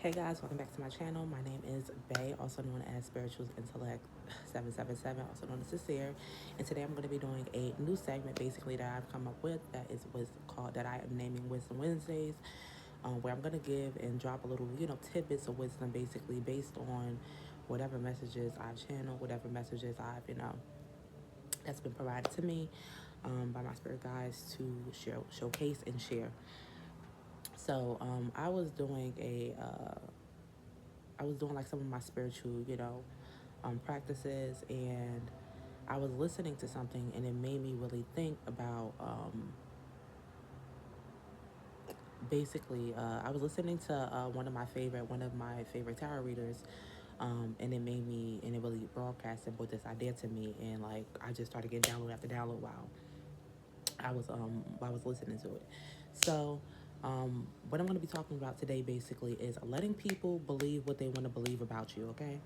Hey guys, welcome back to my channel. My name is Bay, also known as Spiritual Intellect 777, also known as Sincere. And today I'm going to be doing a new segment basically that I've come up with that I am naming Wisdom Wednesdays, where I'm going to give and drop a little, tidbits of wisdom basically based on whatever messages I've channeled, whatever messages I've, that's been provided to me by my spirit guides to showcase and share. So I was doing like some of my spiritual, practices, and I was listening to something, and it made me really think about basically. I was listening to one of my favorite tarot readers, and it really broadcasted with this idea to me, and like I just started getting download after download while I was listening to it. So what I'm going to be talking about today basically is letting people believe what they want to believe about you. Okay,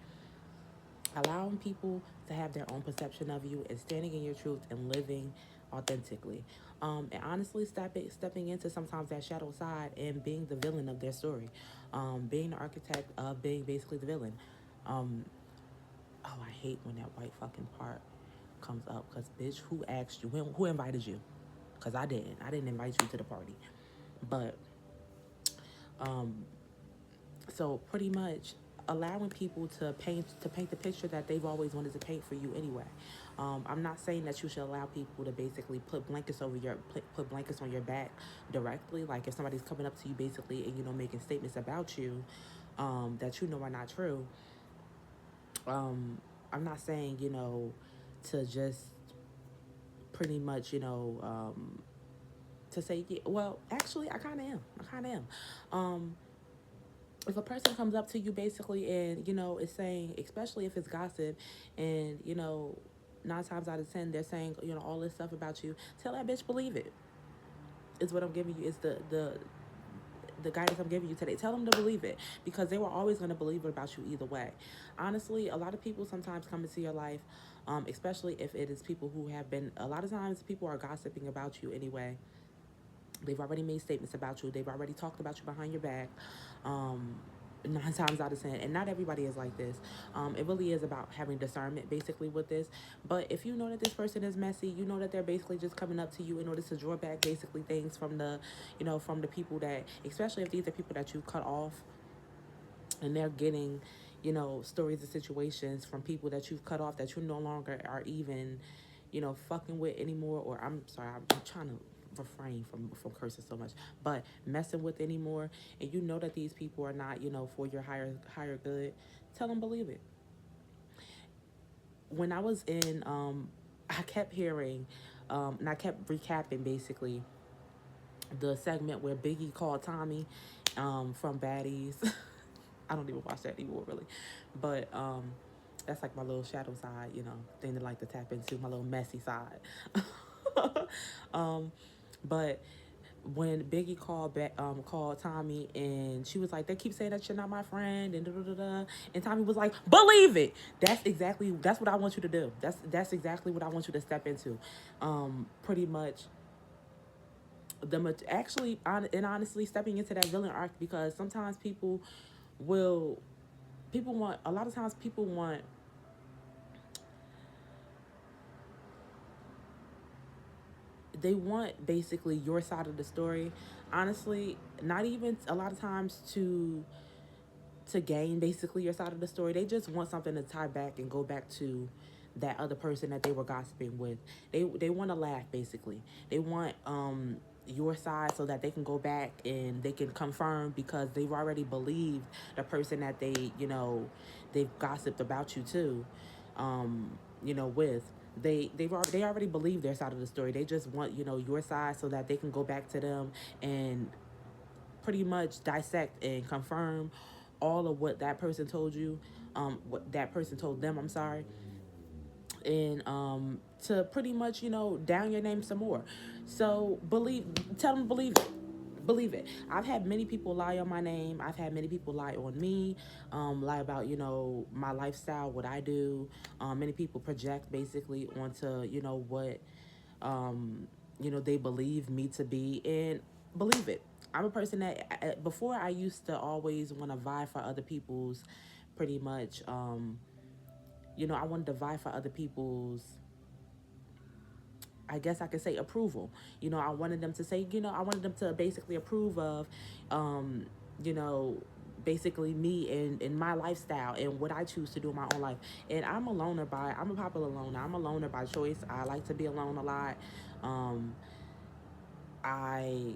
allowing people to have their own perception of you and standing in your truth and living authentically. And honestly, stepping into sometimes that shadow side and being the villain of their story, being the architect of being basically the villain. Um, oh, I hate when that white fucking part comes up because, bitch, who asked you? Who invited you? Because I didn't. I didn't invite you to the party. But um, so pretty much allowing people to paint the picture that they've always wanted to paint for you anyway. I'm not saying that you should allow people to basically put blankets on your back directly. Like if somebody's coming up to you basically and making statements about you that are not true. I'm not saying to just pretty much to say yeah. Well, actually, I kind of am. I kind of am. If a person comes up to you basically and is saying, especially if it's gossip, and 9 times out of 10 they're saying all this stuff about you, tell that bitch believe it. Is what I'm giving you. Is the guidance I'm giving you today. Tell them to believe it, because they were always going to believe it about you either way. Honestly, a lot of people sometimes come into your life, especially if it is people who have been. A lot of times, people are gossiping about you anyway. They've already made statements about you. They've already talked about you behind your back. 9 times out of 10, and not everybody is like this. It really is about having discernment basically with this. But if you know that this person is messy, you know that they're basically just coming up to you in order to draw back basically things from the people that, especially if these are people that you cut off, and they're getting stories and situations from people that you've cut off, that you no longer are even fucking with anymore. Or I'm sorry, I'm trying to refrain from cursing so much, but messing with anymore, and that these people are not for your higher good. Tell them believe it. When I was in I kept hearing and I kept recapping basically the segment where Biggie called Tommie from Baddies. I don't even watch that anymore, really. But that's like my little shadow side, thing to like to tap into, my little messy side. um, but when Biggie called Tommie, and she was like, "They keep saying that you're not my friend," and da da da da, and Tommie was like, "Believe it." That's what I want you to do. That's exactly what I want you to step into. Pretty much and honestly stepping into that villain arc, because sometimes will people want a lot of times people want they want basically your side of the story. Honestly, not even a lot of times to gain basically your side of the story. They just want something to tie back and go back to that other person that they were gossiping with. They want to laugh basically. They want your side so that they can go back and they can confirm, because they've already believed the person that they've gossiped about you to, with. They already believe their side of the story. They just want your side so that they can go back to them and pretty much dissect and confirm all of what that person told you, what that person told them. I'm sorry, and to pretty much down your name some more. So tell them to believe it. Believe it. I've had many people lie on my name. I've had many people lie on me, lie about my lifestyle, what I do. Many people project basically onto what they believe me to be, and believe it. I'm a person that before I used to always want to vie for other people's pretty much, I wanted to vie for other people's, I guess I could say, approval. I wanted them to say, I wanted them to basically approve of, um, you know, basically me and my lifestyle and what I choose to do in my own life. And I'm a popular loner. I'm a loner by choice. I like to be alone a lot. Um, I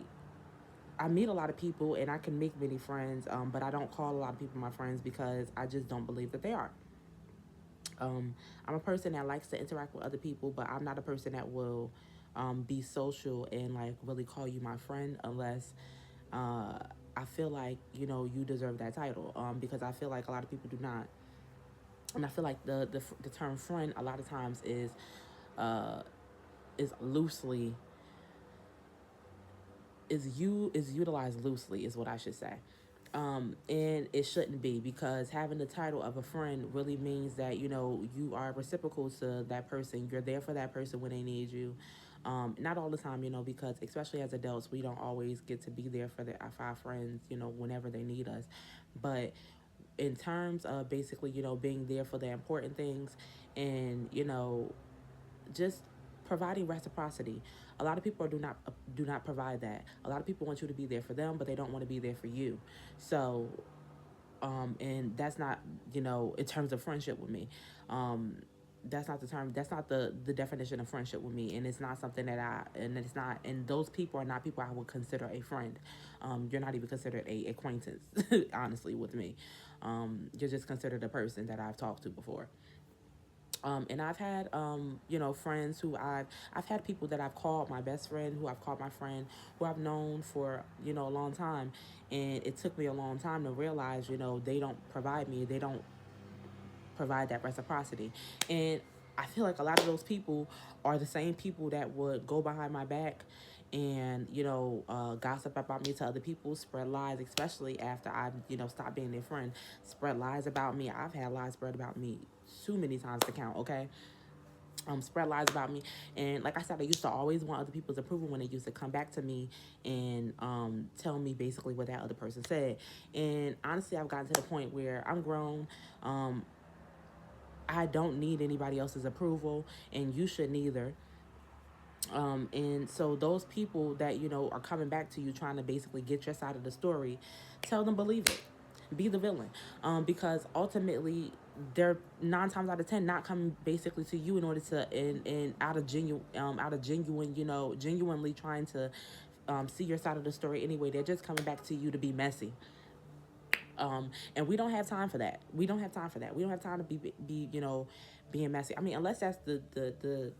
I meet a lot of people and I can make many friends, but I don't call a lot of people my friends because I just don't believe that they are. I'm a person that likes to interact with other people, but I'm not a person that will be social and like really call you my friend unless uh, I feel like you deserve that title. Because I feel like a lot of people do not, and I feel like the term friend a lot of times uh, is loosely is utilized loosely is what I should say. And it shouldn't be, because having the title of a friend really means that you are reciprocal to that person. You're there for that person when they need you. Not all the time, because especially as adults, we don't always get to be there for our friends, whenever they need us. But in terms of basically, being there for the important things, and just providing reciprocity. A lot of people do not provide that. A lot of people want you to be there for them, but they don't want to be there for you. So, and that's not in terms of friendship with me. Um, that's not the term. That's not the definition of friendship with me, and it's not something that it's not. And those people are not people I would consider a friend. You're not even considered a acquaintance, honestly, with me. You're just considered a person that I've talked to before. And I've had, friends who I've had people that I've called my best friend, who I've called my friend, who I've known for, a long time. And it took me a long time to realize, they don't they don't provide that reciprocity. And I feel like a lot of those people are the same people that would go behind my back and gossip about me to other people, spread lies, especially after I've stopped being their friend. Spread lies about me. I've had lies spread about me too many times to count. Okay. Spread lies about me. And like I said, I used to always want other people's approval when they used to come back to me and tell me basically what that other person said. And honestly, I've gotten to the point where I'm grown. I don't need anybody else's approval, and you shouldn't either. And so those people that are coming back to you trying to basically get your side of the story, tell them believe it, be the villain, because ultimately they're 9 times out of 10 not coming basically to you in order to and out of genuine genuinely trying to see your side of the story anyway. They're just coming back to you to be messy. And we don't have time for that. We don't have time for that. We don't have time to be being messy. I mean, unless that's the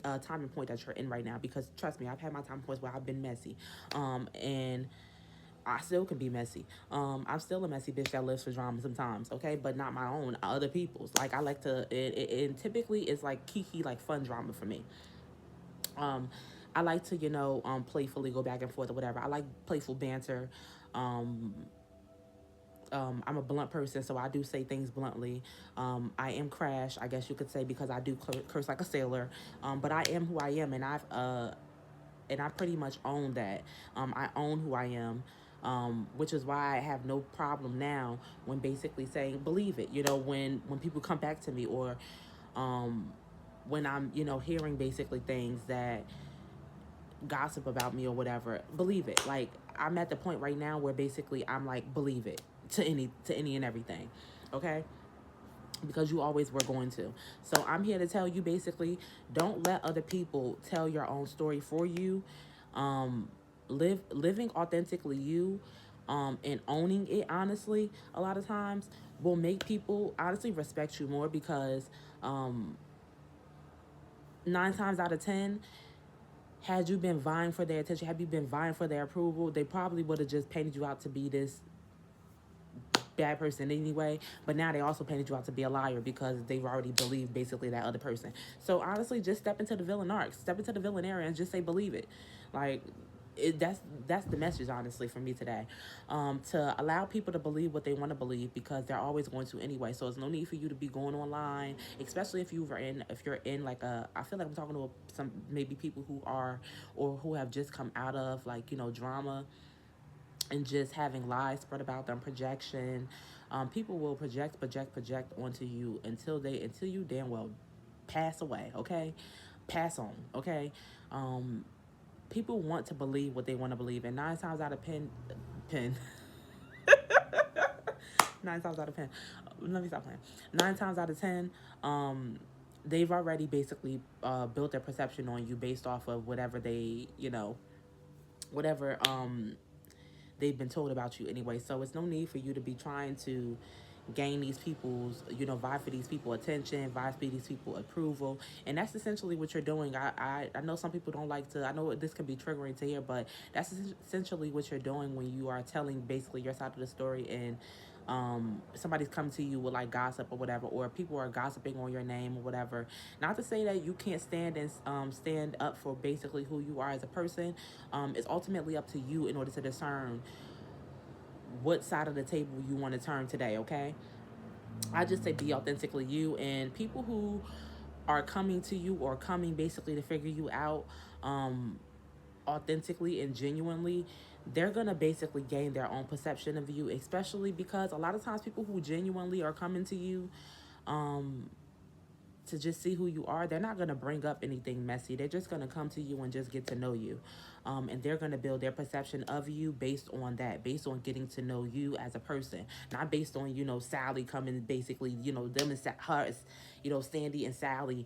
time and point that you're in right now. Because trust me, I've had my time points where I've been messy, and I still can be messy. I'm still a messy bitch that lives for drama sometimes, okay, but not my own, other people's. Like I like to, and typically it's like kiki, like fun drama for me. Um, I like to playfully go back and forth or whatever. I like playful banter. Um, I'm a blunt person, so I do say things bluntly. I am crash, I guess you could say, because I do curse like a sailor. But I am who I am, and I pretty much own that. I own who I am, which is why I have no problem now when basically saying believe it. When people come back to me, or um, when I'm hearing basically things that gossip about me or whatever, believe it. Like I'm at the point right now where basically I'm like believe it to any and everything, okay? Because you always were going to. So I'm here to tell you basically, don't let other people tell your own story for you. Um, living authentically you, and owning it honestly, a lot of times will make people honestly respect you more because 9 times out of 10, had you been vying for their attention, had you been vying for their approval, they probably would have just painted you out to be this bad person anyway. But now they also painted you out to be a liar because they've already believed basically that other person. So honestly, just step into the villain arc, step into the villain area, and just say believe it. Like that's the message, honestly, for me today. To allow people to believe what they want to believe, because they're always going to anyway. So it's no need for you to be going online, especially if you're in like a, I feel like I'm talking to some maybe people who are, or who have just come out of, like, drama, and just having lies spread about them, projection. People will project onto you until you damn well pass away. Okay, pass on. Okay. um People want to believe what they want to believe, and nine times out of pen nine times out of ten let me stop playing. 9 times out of 10, they've already basically built their perception on you based off of whatever whatever they've been told about you anyway. So it's no need for you to be trying to gain these people's, vie for these people attention, vie for these people approval. And that's essentially what you're doing. I know some people don't like to, I know this can be triggering to hear, but that's essentially what you're doing when you are telling basically your side of the story, and somebody's coming to you with like gossip or whatever, or people are gossiping on your name or whatever. Not to say that you can't stand and stand up for basically who you are as a person. It's ultimately up to you in order to discern what side of the table you want to turn today. Okay, I just say be authentically you, and people who are coming to you or coming basically to figure you out authentically and genuinely, they're gonna basically gain their own perception of you, especially because a lot of times people who genuinely are coming to you to just see who you are, they're not going to bring up anything messy. They're just going to come to you and just get to know you. And they're going to build their perception of you based on that, based on getting to know you as a person, not based on, Sally coming basically, them and her, Sandy and Sally,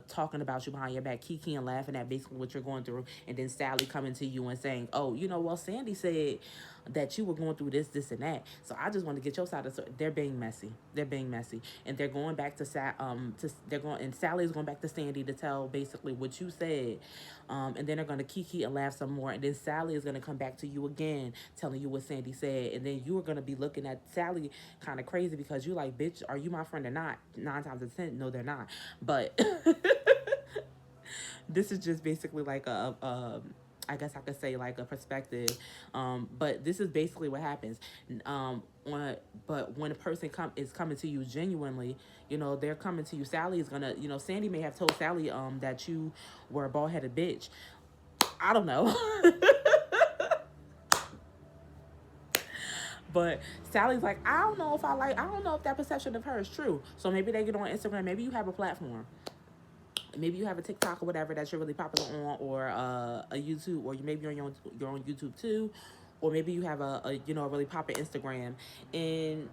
talking about you behind your back, kiki and laughing at basically what you're going through, and then Sally coming to you and saying, "Oh, well, Sandy said that you were going through this, and that. So I just want to get your side of the story." They're being messy. They're being messy, and they're going back to and Sally's going back to Sandy to tell basically what you said, and then they're going to kiki and laugh some more, and then Sally is going to come back to you again, telling you what Sandy said, and then you are going to be looking at Sally kind of crazy because you like, bitch, are you my friend or not? 9 times out of 10, no, they're not. But this is just basically like I guess I could say like a perspective, but this is basically what happens. When a person is coming to you genuinely, they're coming to you. Sally is gonna, Sandy may have told Sally that you were a bald-headed bitch. I don't know. But Sally's like, I don't know if that perception of her is true. So maybe they get on Instagram. Maybe you have a platform. Maybe you have a TikTok or whatever that you're really popular on, or a YouTube, or maybe you're on YouTube too, or maybe you have a really popular Instagram. And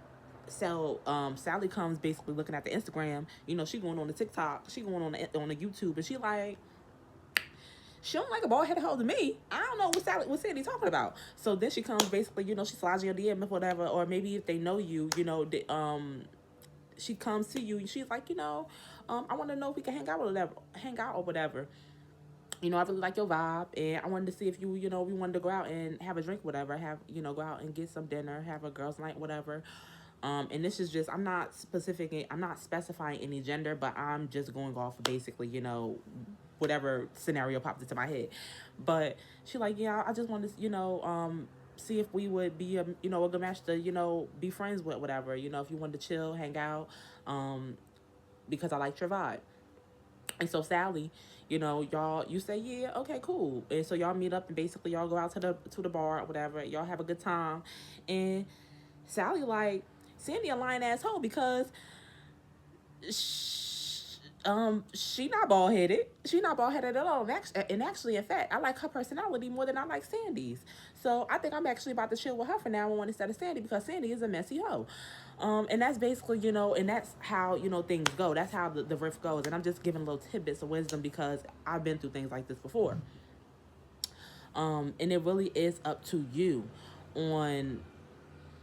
so Sally comes basically looking at the Instagram. She going on the TikTok, she going on the YouTube, and she don't like a bald headed hoe to me. I don't know what Sandy talking about. So then she comes basically, she slides your DM or whatever, or maybe if they know you, she comes to you and she's like, I want to know if we can hang out or whatever. I really like your vibe, and I wanted to see if we wanted to go out and have a drink, whatever, go out and get some dinner, have a girls' night, whatever. And this is just, I'm not specifying any gender, but I'm just going off of basically, whatever scenario popped into my head. But she like, yeah, I just wanted to, see if we would be a good match to, be friends with, whatever, if you wanted to chill, hang out, because I liked your vibe. And so Sally, you say, yeah, okay, cool. And so y'all meet up and basically y'all go out to the bar or whatever. Y'all have a good time. And Sally like, Sandy a lying asshole because she not bald headed. She not bald headed at all. And actually, in fact, I like her personality more than I like Sandy's. So I think I'm actually about to chill with her for now on instead of Sandy, because Sandy is a messy hoe. And that's basically, and that's how, things go. That's how the riff goes. And I'm just giving little tidbits of wisdom because I've been through things like this before. And it really is up to you on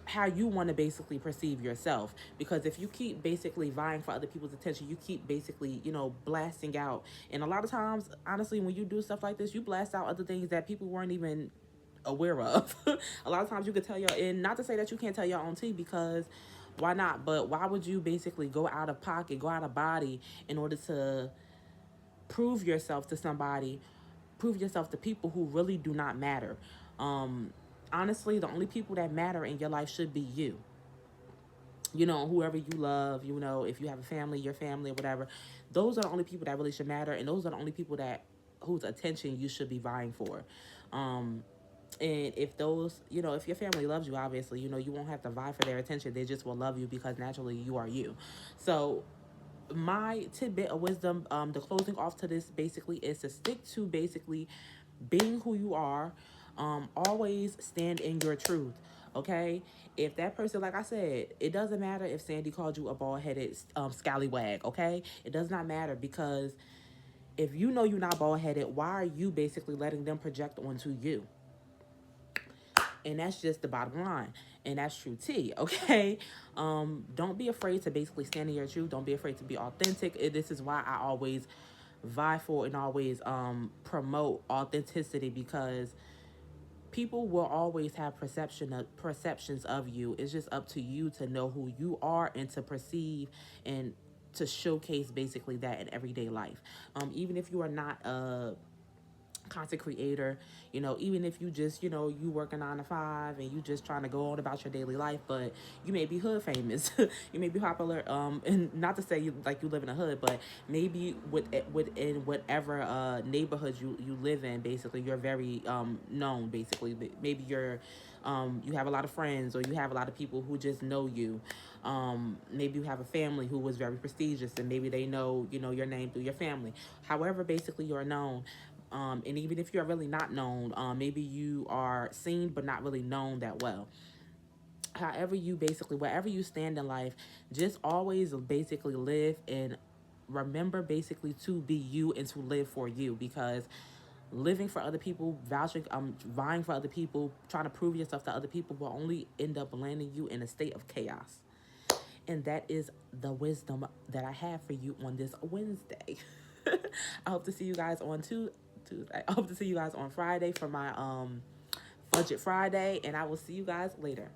how you want to basically perceive yourself, because if you keep basically vying for other people's attention, you keep basically blasting out, and a lot of times, honestly, when you do stuff like this, you blast out other things that people weren't even aware of. A lot of times you could tell and not to say that you can't tell your own tea, because why not, but why would you basically go out of pocket, go out of body in order to prove yourself to somebody, prove yourself to people who really do not matter. Honestly, the only people that matter in your life should be you. You know, whoever you love, you know, if you have a family, your family, or whatever, those are the only people that really should matter, and those are the only people that whose attention you should be vying for. Um, and if those, you know, if your family loves you, obviously, you know, you won't have to vie for their attention. They just will love you because naturally you are you. So my tidbit of wisdom, the closing off to this basically is to stick to basically being who you are. Always stand in your truth. Okay, if that person, like I said, it doesn't matter if Sandy called you a bald-headed scallywag. Okay, it does not matter, because if you know you're not bald-headed, why are you basically letting them project onto you? And that's just the bottom line, and that's true tea. Okay, don't be afraid to basically stand in your truth. Don't be afraid to be authentic. This is why I always vie for and always promote authenticity, because people will always have perceptions of you. It's just up to you to know who you are and to perceive and to showcase basically that in everyday life. Even if you are not a content creator, you know, even if you just, you know, you work a 9 to 5 and you just trying to go on about your daily life, but you may be hood famous, you may be popular, and not to say you like you live in a hood, but maybe within whatever neighborhood you live in, basically you're very known. Basically, maybe you're you have a lot of friends, or you have a lot of people who just know you. Maybe you have a family who was very prestigious, and maybe they know, you know, your name through your family. However, basically you're known. And even if you're really not known, maybe you are seen but not really known that well. However, you basically, wherever you stand in life, just always basically live and remember basically to be you and to live for you, because living for other people, vouching, vying for other people, trying to prove yourself to other people will only end up landing you in a state of chaos. And that is the wisdom that I have for you on this Wednesday. I hope to see you guys on Tuesday. I hope to see you guys on Friday for my budget Friday, and I will see you guys later.